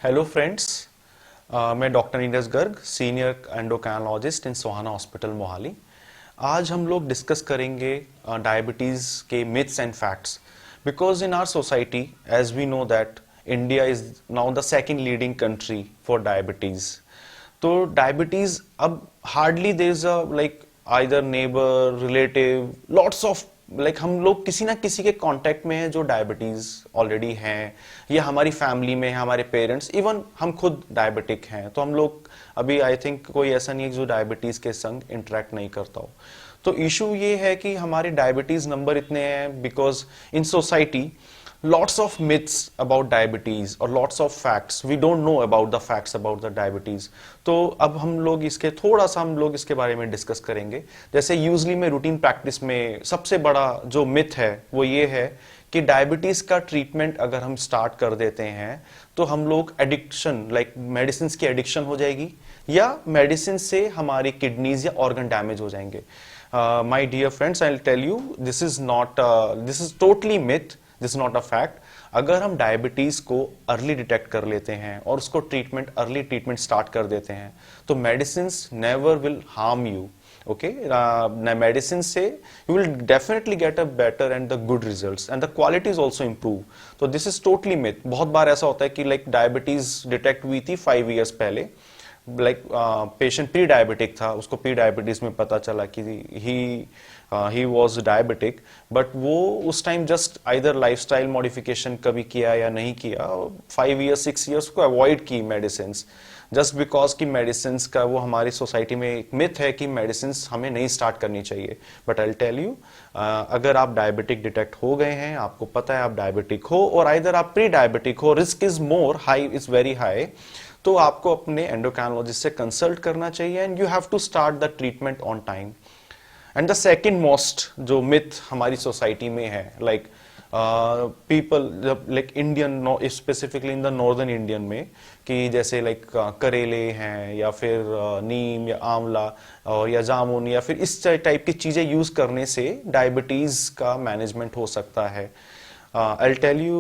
Hello friends, मैं doctor Neeraj Garg, senior endocrinologist in Sohana hospital Mohali. आज हम लोग डिस्कस करेंगे डायबिटीज़ के myths and facts. Because in our society, as we know that India is now the second leading country for diabetes. तो diabetes अब hardly there is a like either neighbour relative lots of like हम लोग किसी ना किसी के contact में है जो डायबिटीज ऑलरेडी हैं, या हमारी फैमिली में है, हमारे पेरेंट्स, इवन हम खुद डायबिटिक हैं। तो हम लोग अभी आई थिंक कोई ऐसा नहीं है जो डायबिटीज के संग इंटरेक्ट नहीं करता हो। तो इशू ये है कि हमारे डायबिटीज नंबर इतने हैं because in society lots of myths about diabetes और lots of facts we don't know about the facts about the diabetes। तो अब हम लोग इसके थोड़ा सा हम लोग इसके बारे में डिस्कस करेंगे। जैसे यूजली में रूटीन प्रैक्टिस में सबसे बड़ा जो मिथ है वो ये है कि डायबिटीज का ट्रीटमेंट अगर हम स्टार्ट कर देते हैं तो हम लोग एडिक्शन लाइक मेडिसिन की एडिक्शन हो जाएगी, या मेडिसिन से हमारी किडनीज या ऑर्गन डैमेज हो जाएंगे। My dear friends, I will tell you this is totally myth, this is not a fact. अगर हम डायबिटीज को अर्ली डिटेक्ट कर लेते हैं और उसको अर्ली ट्रीटमेंट स्टार्ट कर देते हैं तो medicine never will harm you. Okay, medicine से you will definitely get a better and the good results and the quality is also improve. तो दिस इज टोटली मिथ। बहुत बार ऐसा होता है कि लाइक डायबिटीज डिटेक्ट हुई थी 5 years पहले, लाइक पेशेंट प्री डायबिटिक था, उसको प्री डायबिटीज में पता चला कि ही वॉज डायबिटिक, बट वो उस time just either lifestyle modification कभी किया या नहीं किया, 5 years 6 years को अवॉइड की मेडिसिन, जस्ट बिकॉज की मेडिसिन का वो हमारी सोसाइटी में एक मिथ है कि मेडिसिन हमें नहीं स्टार्ट करनी चाहिए। बट आई टेल यू, अगर आप डायबिटिक डिटेक्ट हो गए हैं, आपको पता है आप डायबिटिक हो, और आइदर आप प्री डायबिटिक हो, risk is more high, is very high, तो आपको अपने एंडोक्राइनोलॉजिस्ट से कंसल्ट करना चाहिए and you have to start the treatment on time. And the second most जो मिथ हमारी सोसाइटी में है, like people like Indian specifically in the northern Indian में, कि जैसे लाइक करेले हैं या फिर नीम या आंवला और या जामुन या फिर इस टाइप की चीजें यूज करने से डायबिटीज का मैनेजमेंट हो सकता है। I'll tell you,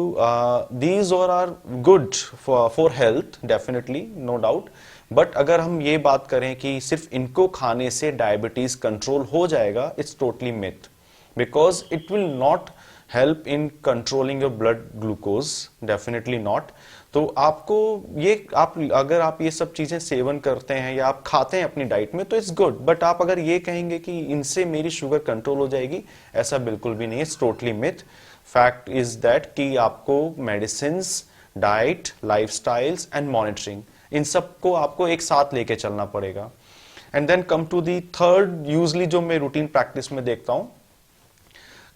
these all are good for health, definitely, no doubt. But अगर हम ये बात करें कि सिर्फ इनको खाने से डायबिटीज कंट्रोल हो जाएगा, it's totally myth, because it will not help in controlling your blood glucose, definitely not. तो आपको ये अगर आप ये सब चीजें सेवन करते हैं या आप खाते हैं अपनी डाइट में तो इट्स गुड, बट आप अगर ये कहेंगे कि इनसे मेरी शुगर कंट्रोल हो जाएगी, ऐसा बिल्कुल भी नहीं है, it's totally myth. Fact is that कि आपको medicine, diet, lifestyles and monitoring, in सब को आपको एक साथ लेके चलना पड़ेगा। And then come to the third, usually जो मैं रूटीन प्रैक्टिस में देखता हूं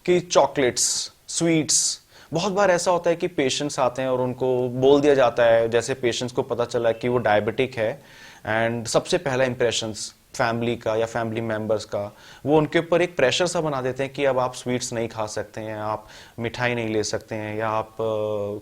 कि चॉकलेट्स, स्वीट्स, बहुत बार ऐसा होता है कि पेशेंट्स आते हैं और उनको बोल दिया जाता है, जैसे पेशेंट्स को पता चला कि वो डायबिटिक है, एंड सबसे पहला इंप्रेशंस फैमिली का या फैमिली मेंबर्स का, वो उनके ऊपर एक प्रेशर सा बना देते हैं कि अब आप स्वीट्स नहीं खा सकते हैं, आप मिठाई नहीं ले सकते हैं, या आप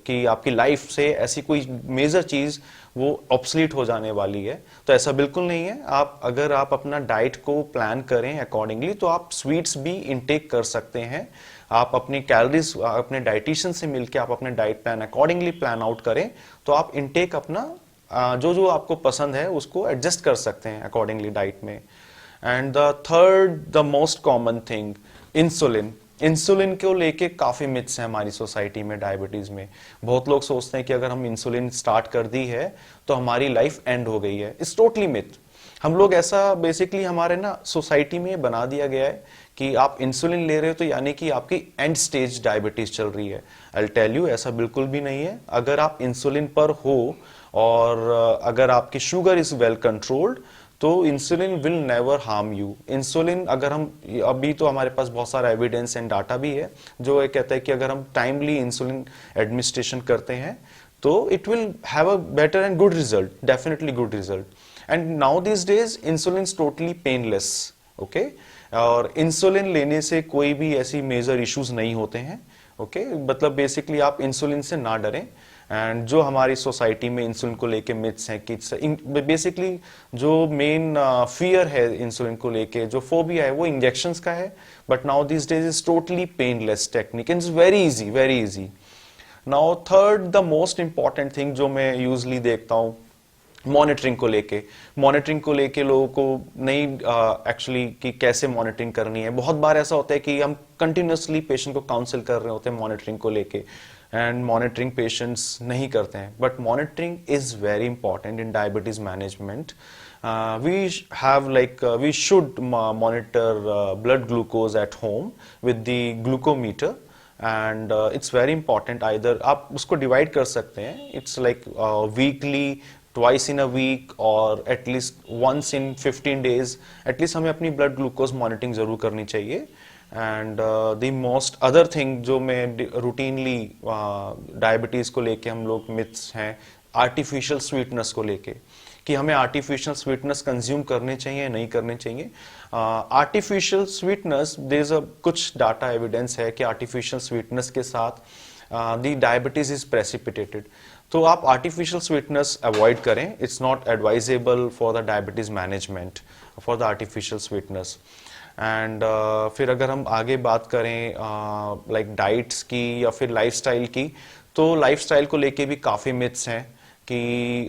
कि आपकी लाइफ से ऐसी कोई मेजर चीज वो ऑब्सलीट हो जाने वाली है। तो ऐसा बिल्कुल नहीं है। आप अगर आप अपना डाइट को प्लान करें अकॉर्डिंगली तो आप स्वीट्स भी इनटेक कर सकते हैं। आप अपनी कैलोरीज अपने डाइटिशियन से मिलकर आप अपने diet plan accordingly plan out करें तो आप इनटेक अपना जो जो आपको पसंद है उसको एडजस्ट कर सकते हैं अकॉर्डिंगली डाइट में। And the third, the most common thing, insulin. Insulin को लेके काफी मिथ्स हैं हमारी सोसाइटी में डायबिटीज में। बहुत लोग सोचते हैं कि अगर हम इंसुलिन स्टार्ट कर दी है तो हमारी लाइफ एंड हो गई है। It's totally myth. हम लोग ऐसा बेसिकली हमारे ना सोसाइटी में बना दिया गया है कि आप इंसुलिन ले रहे हो तो यानी कि आपकी एंड स्टेज डायबिटीज चल रही है। आई टेल यू, ऐसा बिल्कुल भी नहीं है। अगर आप इंसुलिन पर हो और अगर आपकी शुगर इज वेल कंट्रोल्ड तो insulin will never harm you. Insulin अगर हम अभी तो हमारे पास बहुत सारा एविडेंस एंड डाटा भी है जो ये कहता है कि अगर हम टाइमली इंसुलिन एडमिनिस्ट्रेशन करते हैं तो it will have a better and good result, definitely good result. And now this days insulin is totally painless. Okay, और इंसुलिन लेने से कोई भी ऐसी मेजर इश्यूज नहीं होते हैं। ओके, मतलब बेसिकली आप इंसुलिन से ना डरें। एंड जो हमारी सोसाइटी में इंसुलिन को लेके मिथ्स हैं कि बेसिकली जो मेन फियर है इंसुलिन को लेके, जो फोबिया है वो इंजेक्शंस का है। But now this days is totally painless technique, it's very easy, very easy. Now third the most important thing जो मैं यूजली देखता हूँ, मॉनिटरिंग को लेके लोगों को नहीं एक्चुअली कि कैसे मॉनिटरिंग करनी है। बहुत बार ऐसा होता है कि हम कंटिन्यूसली पेशेंट को काउंसिल कर रहे होते हैं मॉनिटरिंग को लेके, एंड मॉनिटरिंग पेशेंट्स नहीं करते हैं। But monitoring is very important in diabetes management. we should monitor blood glucose at home with the glucometer, and it's very important। either आप उसको divide कर सकते हैं, it's like weekly, twice in a week, or at least once in 15 days at least हमें अपनी blood glucose monitoring जरूर करनी चाहिए। And the most other thing जो मैं रूटीनली डायबिटीज को लेके हम लोग मिथ्स हैं, आर्टिफिशियल स्वीटनेस को लेके, कि हमें आर्टिफिशियल स्वीटनेस कंज्यूम करने चाहिए नहीं करने चाहिए। आर्टिफिशियल स्वीटनेस, देयर इज कुछ डाटा एविडेंस है कि आर्टिफिशियल स्वीटनेस के साथ द डायबिटीज इज प्रेसिपिटेटेड। तो आप आर्टिफिशियल स्वीटनेस अवॉइड करें, it's not advisable for the diabetes management for the artificial sweetness. And फिर अगर हम आगे बात करें लाइक डाइट्स की या फिर लाइफस्टाइल की, तो लाइफस्टाइल को लेके भी काफ़ी मिथ्स हैं कि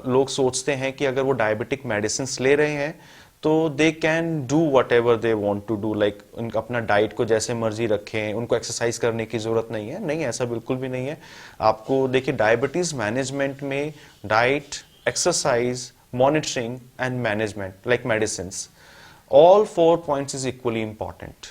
लोग सोचते हैं कि अगर वो डायबिटिक मेडिसिन ले रहे हैं तो they can do whatever they want to do, like उनका अपना डाइट को जैसे मर्जी रखें, उनको एक्सरसाइज करने की जरूरत नहीं है। नहीं, ऐसा बिल्कुल भी नहीं है। आपको देखिए, डायबिटीज मैनेजमेंट में diet, exercise, monitoring and management like medicine, all 4 points is equally important।